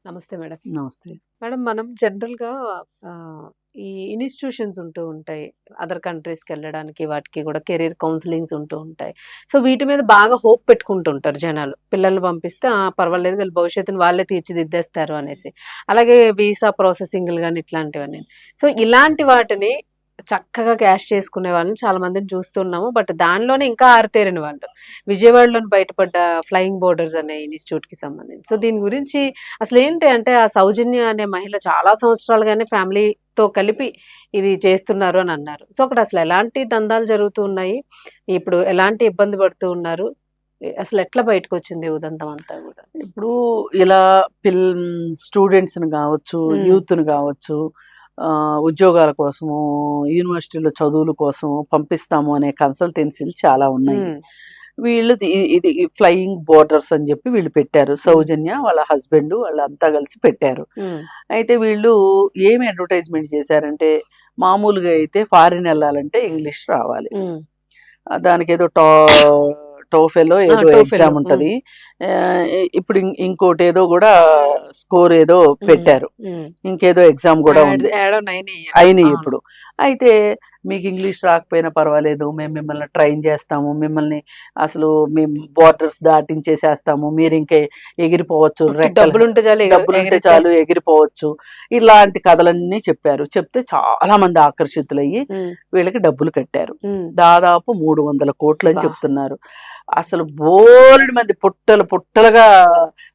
నమస్తే మేడం. నమస్తే. మేడం మనం జనరల్‌గా ఈ ఇన్‌స్టిట్యూషన్స్ ఉంటూ ఉంటాయి. అదర్ కంట్రీస్‌కెళ్ళడానికి వాటికి కూడా కెరియర్ కౌన్సెలింగ్స్ ఉంటూ ఉంటాయి. సో, వీటి మీద బాగా హోప్ పెట్టుకుంటుంటారు జనాలు. పిల్లల్ని పంపిస్తే పర్వాలేదు వీళ్ళ భవిష్యత్తుని వాళ్ళే తీర్చిదిద్దేస్తారు అనేసి. అలాగే వీసా ప్రాసెసింగ్‌లు గాని ఇట్లాంటివన్నీ. సో, ఇలాంటి వాటిని చక్కగా క్యాష్ చేసుకునే వాళ్ళని చాలా మందిని చూస్తున్నాము. బట్ దానిలోనే ఇంకా ఆరితేరిన వాళ్ళు. విజయవాడలోని బయటపడ్డ ఫ్లయింగ్ బోర్డర్స్ అనే ఇన్‌స్టిట్యూట్‌కి సంబంధించి. సో, దీని గురించి అసలేంటి అంటే ఆ సౌజన్య అనే మహిళ చాలా సంవత్సరాలుగానే ఫ్యామిలీతో కలిపి ఇది చేస్తున్నారు అని అన్నారు. సో, అక్కడ అసలు ఎలాంటి దందాలు జరుగుతూ ఉన్నాయి? ఇప్పుడు ఎలాంటి ఇబ్బంది పడుతూ ఉన్నారు? అసలు ఎట్లా బయటకొచ్చింది ఉదంతం అంతా గూడా? ఇప్పుడు ఇలా స్టూడెంట్స్‌ని గావచ్చు, హ్మ్. యూత్‌ని గావచ్చు, ఉద్యోగాల కోసము, యూనివర్సిటీలో చదువుల కోసం పంపిస్తాము అనే కన్సల్టెన్సీలు చాలా ఉన్నాయి. హ్మ్. వీళ్ళది ఇది ఫ్లయింగ్ బోర్డర్స్ అని జెప్పి వీళ్ళు పెట్టారు. హ్మ్. సౌజన్య, వాళ్ళ హస్బెండ్ వాళ్ళంతా కలిసి పెట్టారు. హ్మ్. అయితే వీళ్ళు ఏమి అడ్వర్టైజ్‌మెంట్ చేశారంటే, మామూలుగా అయితే ఫారిన్ ఎళ్ళాలంటే ఇంగ్లీష్ రావాలి. హ్మ్. దానికేదో టోఫెలో ఆ! ఏదో టోఫెల్. ఎగ్జామ్ హ్మ్. ఉంటది. ఇప్పుడు ఇంకోటేదో గూడా స్కోర్ ఏదో హ్మ్. పెట్టారు. హ్మ్. ఇంకేదో ఎగ్జామ్ గూడా ఉంది. యాడ్ ఆన్ అయినాయి. అయినియి అవును. ఇప్పుడు. అయితే మీకు ఇంగ్లీష్ రాకపోయినా పర్వాలేదు. మేము మిమ్మల్ని ట్రైన్ చేస్తాము. మిమ్మల్ని అసలు మేము బోర్డర్స్ దాటించేసేస్తాము. మీరింకే ఎగిరిపోవచ్చు. ఉట్టి డబ్బులుంటే చాలు డబ్బులుంటే చాలు ఎగిరిచ్చేస్తారు. ఎగిరిపోవచ్చు. ఇలాంటి కథలన్నీ చెప్పారు. చెప్తే చాలా మంది ఆకర్షితులయ్యి హ్మ్. వీళ్ళకి డబ్బులు కట్టారు. హ్మ్. దాదాపు 300,00,00,000 అని అబ్బా! చెప్తున్నారు. అసలు బోలెడు మంది పుట్టలు పుట్టలుగా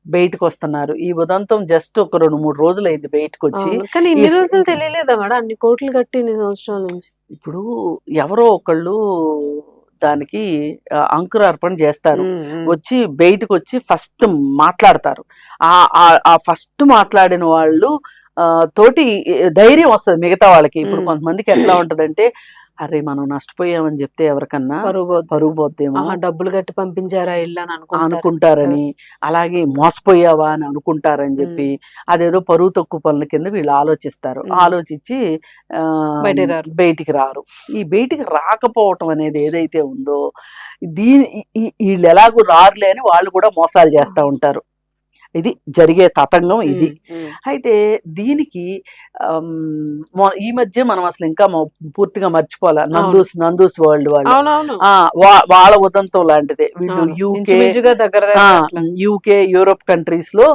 బయటకొస్తున్నారు. ఈ ఉదంతం జస్ట్ ఒక 2, 3 రోజులైంది బయటకొచ్చి. అవును. కానీ ఈ ఇన్ని రోజులు తెలియలేదా మేడం? అన్ని కోట్లు కట్టి ఇన్ని సంవత్సరాల నుంచి? ఇప్పుడు ఎవరో ఒకళ్ళు దానికి అంకురార్పణ చేస్తారు. హ్మ్. హ్మ్. వచ్చి బయటకొచ్చి ఫస్ట్ మాట్లాడతారు. ఆ ఫస్ట్ మాట్లాడిన వాళ్ళు తోటి ధైర్యం వస్తది మిగతా వాళ్ళకి. ఇప్పుడు హ్మ్. కొంతమందికి ఎట్లా ఉంటదంటే, అరే! మనం నష్టపోయామని చెప్తే ఎవరికన్నా పరువు పోద్ది. పరువు పోద్దేమో ఆహా! డబ్బులు కట్టి పంపించారా ఈళ్ళని అనుకుంటారని కదా! అనుకుంటారని, అలాగే మోసపోయావా అని అనుకుంటారని హ్మ్. జెప్పి, అదేదో పరువు తక్కువ పనుల కింద వీళ్ళు ఆలోచిస్తారు. హ్మ్. ఆలోచించి బయటికి రారు. బయటికి రారు. ఈ బయటికి రాకపోవటం అనేది ఏదైతే ఉందో, దీ ఈళ్ళెలాగూ రారులే అని వాళ్ళు కూడా మోసాలు ఆ! చేస్తా ఉంటారు. ఇది జరిగే తతంగం ఇది. హ్మ్. హ్మ్. అయితే దీనికి ఈ మధ్య మనం అసలు ఇంకా పూర్తిగా మర్చిపోలా. అవును. నందూస్ వరల్డ్ వాళ్ళు. అవునవును. ఆ! వాళ్ళ ఉదంతం లాంటిదే. వీళ్ళు అవును. యూకే, ఇంచుమించుగా దగ్గర ఆ! దగ్గర అట్లా. యూకే, యూరోప్ కంట్రీస్‌లో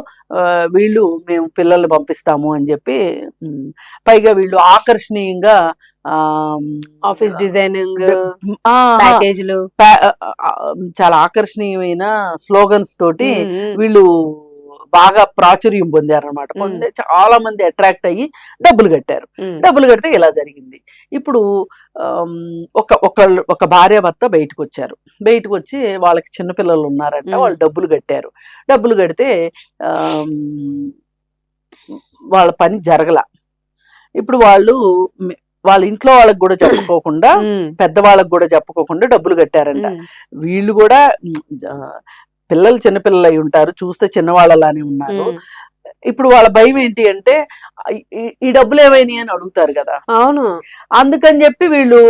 వీళ్ళు మేము పిల్లల్ని పంపిస్తాము అని జెప్పి హ్మ్. పైగా వీళ్ళు ఆకర్షణీయంగా ఆహ్, ఆఫీస్ డిజైనింగ్, డ్ అహా! ప్యాకేజీలు. ప్యా చాలా ఆకర్షణీయమైన స్లోగన్స్ తోటి హ్మ్. హ్మ్. వీళ్ళు బాగా ప్రాచుర్యం పొందారనమాట. హ్మ్. చాలా మంది అట్రాక్ట్ అయ్యి డబ్బులు కట్టారు. హ్మ్. డబ్బులు కడితే ఇలా జరిగింది. ఇప్పుడు ఒక భార్యాభర్త బయటకొచ్చారు. బయటకొచ్చి వాళ్ళకి చిన్న పిల్లలు ఉన్నారంట. హ్మ్. వాళ్ళు డబ్బులు కట్టారు. డబ్బులు కడితే ఆహ్, హ్మ్, వాళ్ళ పని జరగల. ఇప్పుడు మె వాళ్ళ ఇంట్లో వాళ్ళకి గూడా చెప్పుకోకుండా, హ్మ్. పెద్దవాళ్ళకి గూడా చెప్పుకోకుండా డబ్బులు కట్టారంట. హ్మ్. వీళ్ళు గూడా జ పిల్లలు చిన్న పిల్లలయ్యుంటారు. చూస్తే చిన్నవాళ్ళలానే ఉన్నారు. హ్మ్. ఇప్పుడు వాళ్ళ భయం ఏంటి అంటే, ఈ డబ్బులేమైనాయి అని అడుగుతారు గదా! అవును. అందుకని జెప్పి వీళ్ళు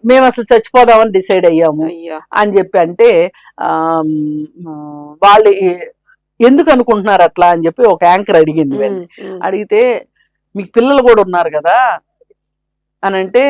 మేమసలు చచ్చిపోదామని డిసైడ్ అయ్యాము అయ్యో! అని జెప్పి అంటే, వాళ్ళు ఎందుకనుకుంటున్నారు అట్లా అని జెప్పి ఒక యాంకర్ అడిగింది హ్మ్. వీళ్ళని. హ్మ్. అడిగితే, మీకు పిల్లలు గూడా ఉన్నారు గదా! అనంటే,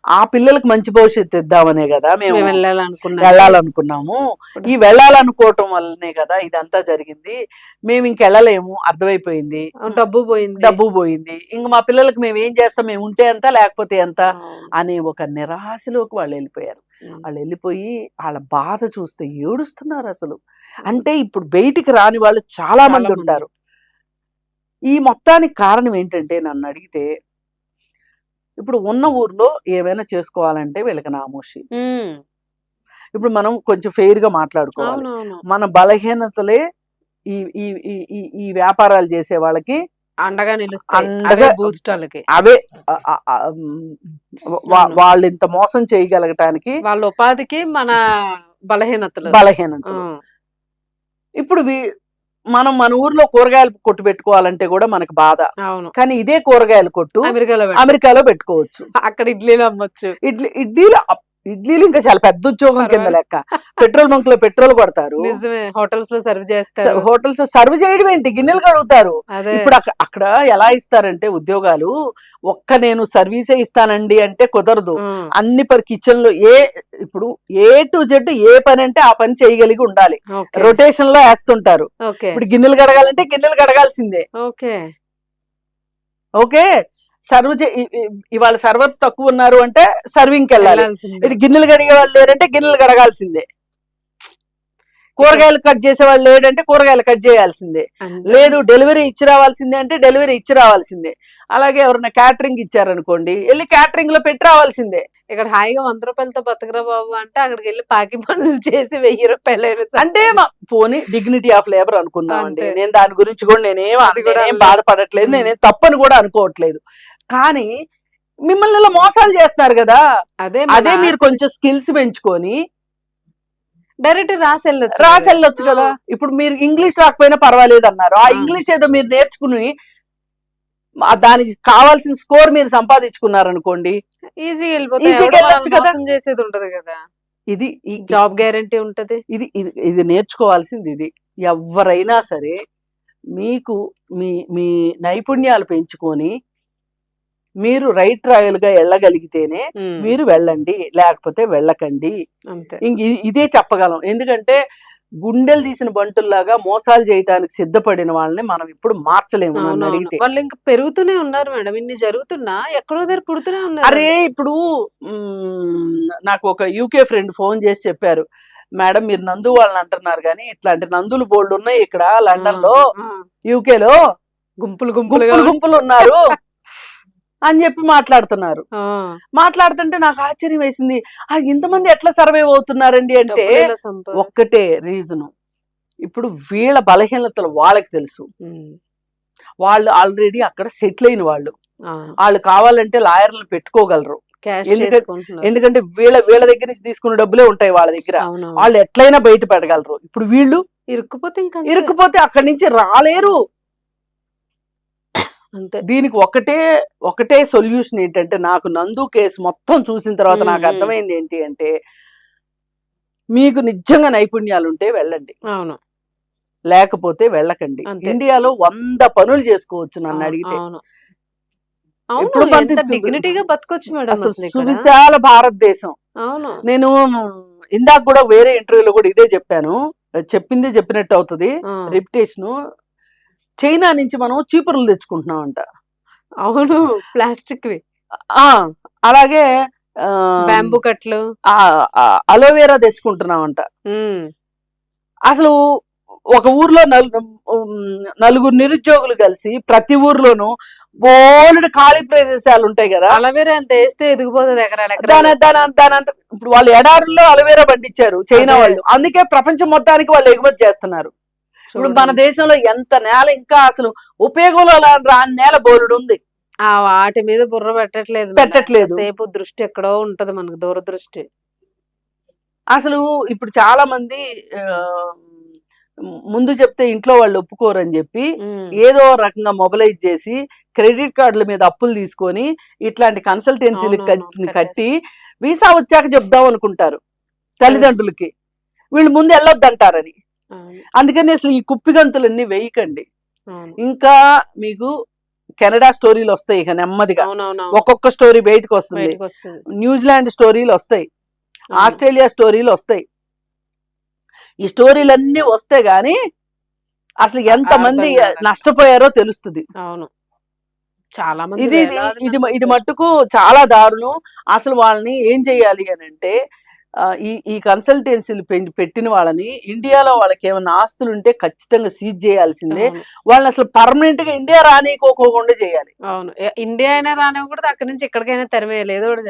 ఆ పిల్లలకి మంచి భవిష్యత్తు ఇద్దామనే గదా మేము మేమెళ్ళాలనుకున్నది. వెళ్ళాలనుకున్నాము. ఇప్పుడు ఈ వెళ్ళాలనుకోవటం వల్లనే గదా ఇదంతా జరిగింది. మేమింకెళ్ళలేము అర్థమైపోయింది. డబ్బు పోయింది. డబ్బు బోయింది. ఇంక మా పిల్లలకి మేమేం చేస్తాం? మేముంటే ఎంత? లేకపోతే ఎంత? అవును. అనే ఒక నిరాశలోకి వాళ్ళెళ్ళిపోయారు. హ్మ్. వాళ్ళెళ్ళిపోయి ఆళ్ళ బాధ చూస్తే ఏడుస్తున్నారసలు. అవును. అంటే ఇప్పుడు బయటికి రాని వాళ్ళు చాలా చాలా మంది. మందుంటారు. ఈ మొత్తానికి కారణం ఏంటంటే నన్నడిగితే, ఇప్పుడు ఉన్న ఊర్లో ఏమైనా చేసుకోవాలంటే వీళ్ళకి నామోషి. హ్మ్. ఇప్పుడు మనం కొంచెం ఫెయిర్‌గా మాట్లాడుకోవాలి. అవునవును. మన బలహీనతలే ఈ ఈ ఈ ఈ ఈ వ్యాపారాలు చేసే వాళ్ళకి అండగా నిలుస్తాయి. అవే అండగా బూస్ట్ ఆళ్ళకి. అవే ఆహ్, ఆహ్, ఆహ్, హ్మ్. అవును. వాళ్ళింత మోసం చేయగలగటానికి వాళ్ళ ఉపాధికి మన బలహీనతలు. ఆ! బలహీనతలు. ఇప్పుడు మనం మన ఊర్లో కూరగాయల కొట్టు పెట్టుకోవాలంటే గూడా మనకు బాధ. అవును. కానీ ఇదే కూరగాయల కొట్టు అమెరికాలో పెట్టొచ్చు. అమెరికాలో పెట్టుకోవచ్చు. అక్కడ ఇడ్లీలు అమ్మొచ్చు. ఇడ్లీలు ఇడ్లీలు ఇంకా చాలా పెద్ద ఉద్యోగం కింద లెక్క. పెట్రోల్ బంక్ లో పెట్రోల్ కొడతారు, నిజమే, హోటల్స్ లో సర్వ్ చేస్తారు. హోటల్స్ సర్వ్ చేయడం ఏంటి, గిన్నెలు కడుగుతారు. అదే ఇప్పుడు అక్కడ ఎలా ఇస్తారంటే ఉద్యోగాలు, నేను సర్వీసే ఇస్తానండి అంటే కుదరదు. అన్ని కిచెన్ లో ఇప్పుడు A to Z ఏ పని అంటే ఆ పని చేయగలిగి ఉండాలి. రొటేషన్ లో వేస్తుంటారు. ఇప్పుడు గిన్నెలు కడగాలంటే గిన్నెలు కడగాల్సిందే. ఓకే, ఇవాళ సర్వర్స్ తక్కువ ఉన్నారు అంటే సర్వింగ్కి వెళ్ళాలి. ఇటు గిన్నెలు కడిగే వాళ్ళు లేరంటే గిన్నెలు కడగాల్సిందే. కూరగాయలు కట్ చేసే వాళ్ళు లేడంటే కూరగాయలు కట్ చేయాల్సిందే. లేదు డెలివరీ ఇచ్చి రావాల్సిందే అంటే డెలివరీ ఇచ్చి రావాల్సిందే. అలాగే ఎవరైనా క్యాటరింగ్ ఇచ్చారనుకోండి, వెళ్ళి క్యాటరింగ్ లో పెట్టి రావాల్సిందే. ఇక్కడ హాయిగా 100 రూపాయలతో బతకరా బాబు అంటే అక్కడికి వెళ్ళి పాకి పనులు చేసి 1000 రూపాయలు అంటే పోనీ డిగ్నిటీ ఆఫ్ లేబర్ అనుకుందామండి. నేను దాని గురించి కూడా నేనేం బాధపడట్లేదు, నేనేం తప్పని కూడా అనుకోవట్లేదు. కానీ మిమ్మల్ని ఇలా మోసాలు చేస్తున్నారు కదా, అదే మీరు కొంచెం స్కిల్స్ పెంచుకొని డైరెక్ట్ రాసెళ్ళొచ్చు కదా. ఇప్పుడు మీరు ఇంగ్లీష్ రాకపోయినా పర్వాలేదు అన్నారు, ఆ ఇంగ్లీష్ ఏదో మీరు నేర్చుకుని దానికి కావాల్సిన స్కోర్ మీరు సంపాదించుకున్నారు అనుకోండి, ఈజీగా వెళ్ళొచ్చు కదా. ఇది జాబ్ గ్యారంటీ ఉంటది. ఇది నేర్చుకోవాల్సింది. ఇది ఎవరైనా సరే మీకు మీ నైపుణ్యాలు పెంచుకొని మీరు రైట్ రాయల్ గా వెళ్ళగలిగితేనే మీరు వెళ్ళండి, లేకపోతే వెళ్ళకండి. ఇంక ఇదే చెప్పగలం. ఎందుకంటే గుండెలు తీసిన బంటుల్లాగా మోసాలు చేయడానికి సిద్ధపడిన వాళ్ళని మనం ఇప్పుడు మార్చలేము. నన్ను అడిగితే వాళ్ళు ఇంకా పెరుగుతూనే ఉన్నారు మేడం, ఇన్ని జరుగుతున్నా ఎక్కడో దగ్గర పుడుతూనే ఉన్నారు. అరే ఇప్పుడు నాకు ఒక UK ఫ్రెండ్ ఫోన్ చేసి చెప్పారు, మేడం మీరు నందు వాళ్ళని అంటున్నారు కానీ ఇట్లాంటి నందులు బోల్డ్ ఉన్నాయి ఇక్కడ లండన్ లో, UK లో గుంపులు ఉన్నారు అని చెప్పి మాట్లాడుతున్నారు. మాట్లాడుతుంటే నాకు ఆశ్చర్యం వేసింది, ఇంతమంది ఎట్లా సర్వైవ్ అవుతున్నారండి అంటే ఒక్కటే రీజను, ఇప్పుడు వీళ్ళ బలహీనతలు వాళ్ళకి తెలుసు. వాళ్ళు ఆల్రెడీ అక్కడ సెటిల్ అయిన వాళ్ళు కావాలంటే లాయర్లను పెట్టుకోగలరు. ఎందుకంటే వీళ్ళ దగ్గర నుంచి తీసుకున్న డబ్బులే ఉంటాయి వాళ్ళ దగ్గర, వాళ్ళు ఎట్లయినా బయట పెట్టగలరు. ఇప్పుడు వీళ్ళు ఇరుక్కుపోతే అక్కడి నుంచి రాలేరు. దీనికి ఒకటే సొల్యూషన్ ఏంటంటే, నాకు నందు కేసు మొత్తం చూసిన తర్వాత నాకు అర్థమైంది ఏంటి అంటే, మీకు నిజంగా నైపుణ్యాలు ఉంటే వెళ్ళండి, లేకపోతే వెళ్ళకండి. ఇండియాలో 100 పనులు చేసుకోవచ్చు నన్ను అడిగితే. అసలు సువిశాల భారతదేశం. నేను ఇందాక కూడా వేరే ఇంటర్వ్యూలో కూడా ఇదే చెప్పాను, చెప్పినట్టు అవుతుంది రిపిటేషన్. చైనా నుంచి మనం చీపుర్లు తెచ్చుకుంటున్నాం అంట. అవును, ప్లాస్టిక్ వి. అలాగే బ్యాంబూ కట్లు, అలోవేరా తెచ్చుకుంటున్నామంట. అసలు ఒక ఊర్లో 4 నిరుద్యోగులు కలిసి ప్రతి ఊర్లోనూ బోలెడు ఖాళీ ప్రదేశాలు ఉంటాయి కదా, అలోవేరా అంత వేస్తే ఎదిగిపోతుంది ఇప్పుడు వాళ్ళు ఎడారుల్లో అలోవేరా పండించారు చైనా వాళ్ళు, అందుకే ప్రపంచం మొత్తానికి వాళ్ళు ఎగుమతి చేస్తున్నారు. ఇప్పుడు మన దేశంలో ఎంత నేల ఇంకా అసలు ఉపయోగంలో రాని నేల బోలుడు ఉంది, వాటి మీద బుర్ర పెట్టట్లేదు. సేపు దృష్టి ఎక్కడో ఉంటది మనకు, దూరదృష్టి. అసలు ఇప్పుడు చాలా మంది ముందు చెప్తే ఇంట్లో వాళ్ళు ఒప్పుకోరని చెప్పి ఏదో రకంగా మొబిలైజ్ చేసి క్రెడిట్ కార్డుల మీద అప్పులు తీసుకొని ఇట్లాంటి కన్సల్టెన్సీలు కట్టి వీసా వచ్చాక చెప్దాం అనుకుంటారు తల్లిదండ్రులకి, వీళ్ళు ముందు వెళ్ళొద్దంటారని. అందుకని అసలు ఈ కుప్పిగంతులన్నీ వేయకండి. ఇంకా మీకు కెనడా స్టోరీలు వస్తాయి ఇక నెమ్మదిగా, ఒక్కొక్క స్టోరీ బయటకు వస్తుంది. న్యూజిలాండ్ స్టోరీలు వస్తాయి, ఆస్ట్రేలియా స్టోరీలు వస్తాయి. ఈ స్టోరీలన్నీ వస్తే గాని అసలు ఎంత మంది నష్టపోయారో తెలుస్తుంది. చాలా మంది ఇది మట్టుకు చాలా దారుణం. అసలు వాళ్ళని ఏం చెయ్యాలి అని అంటే, ఈ కన్సల్టెన్సీలు పెట్టిన వాళ్ళని ఇండియాలో వాళ్ళకి ఏమైనా ఆస్తులు ఉంటే ఖచ్చితంగా సీజ్ చేయాల్సిందే. వాళ్ళని అసలు పర్మనెంట్ గా ఇండియా రానికోకుండా చేయాలి. అవును, ఇండియా అయినా రానివ్వకూడదు, అక్కడి నుంచి ఎక్కడికైనా తరిమేయాలి, ఏదో ఒకటి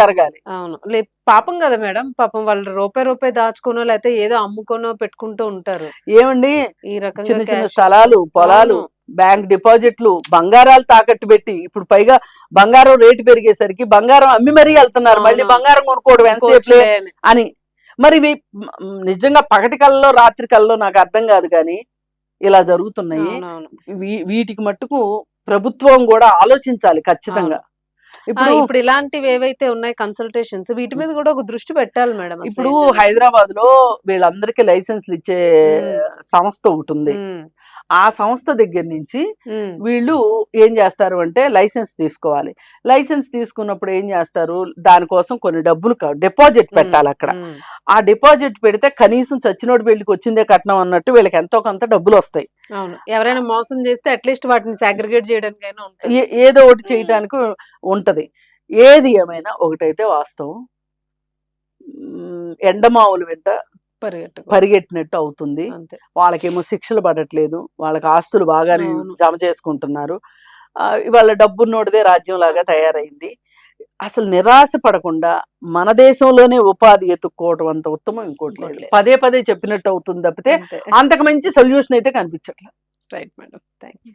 జరగాలి. అవును, లేదు పాపం కదా మేడం, పాపం వాళ్ళు రూపాయి దాచుకోనో లేకపోతే ఏదో అమ్ముకోనో పెట్టుకుంటూ ఉంటారు. ఏమండి, ఈ రకంగా చిన్న స్థలాలు, పొలాలు, బ్యాంక్ డిపాజిట్లు, బంగారాలు తాకట్టు పెట్టి, ఇప్పుడు పైగా బంగారం రేటు పెరిగేసరికి బంగారం అమ్మి మరీ వెళ్తున్నారు, మళ్ళీ బంగారం కొనుక్కోవడం ఎంతసేపు అని. మరి నిజంగా పగటి కల్లో రాత్రి కల్లో నాకు అర్థం కాదు కానీ ఇలా జరుగుతున్నాయి. వీటికి మట్టుకు ప్రభుత్వం కూడా ఆలోచించాలి ఖచ్చితంగా. ఇప్పుడు ఇప్పుడు ఇలాంటివి ఏవైతే ఉన్నాయి కన్సల్టేషన్స్ వీటి మీద కూడా ఒక దృష్టి పెట్టాలి మేడం. అసలు ఇప్పుడు ఏంటంటే. హైదరాబాద్ లో వీళ్ళందరికీ లైసెన్స్లు ఇచ్చే సంస్థ ఒకటి ఉంది. ఆ సంస్థ దగ్గర నుంచి వీళ్ళు ఏం చేస్తారు అంటే లైసెన్స్ తీసుకోవాలి. లైసెన్స్ తీసుకున్నప్పుడు ఏం చేస్తారు, దానికోసం కొన్ని డబ్బులు డిపాజిట్ పెట్టాలి అక్కడ. ఆ డిపాజిట్ పెడితే కనీసం చచ్చినోడి పెళ్లికి వచ్చిందే కట్నం అన్నట్టు వీళ్ళకి ఎంతో కొంత డబ్బులు వస్తాయి. అవును, ఎవరైనా మోసం చేస్తే అట్లీస్ట్ వాటిని సాగ్రిగేట్ చేయడానికైనా ఉంటుంది. ఏదో ఒకటి చేయడానికి ఉంటది. ఏది ఏమైనా ఒకటైతే వాస్తవం, ఎండమావులు వెంట పరిగెట్టినట్టు అవుతుంది. వాళ్ళకేమో శిక్షలు పడట్లేదు, వాళ్ళకి ఆస్తులు బాగానే జమ చేసుకుంటున్నారు. ఇవాళ డబ్బున్నోడిదే రాజ్యం లాగా తయారైంది. అసలు నిరాశ పడకుండా మన దేశంలోనే ఉపాధి ఎత్తుక్కోవడం అంత ఉత్తమం ఇంకోటి లేదు. పదే పదే చెప్పినట్టు అవుతుంది తప్పితే అంతకు మంచి సొల్యూషన్ అయితే కనిపించట్లేదు. Right madam, thank you.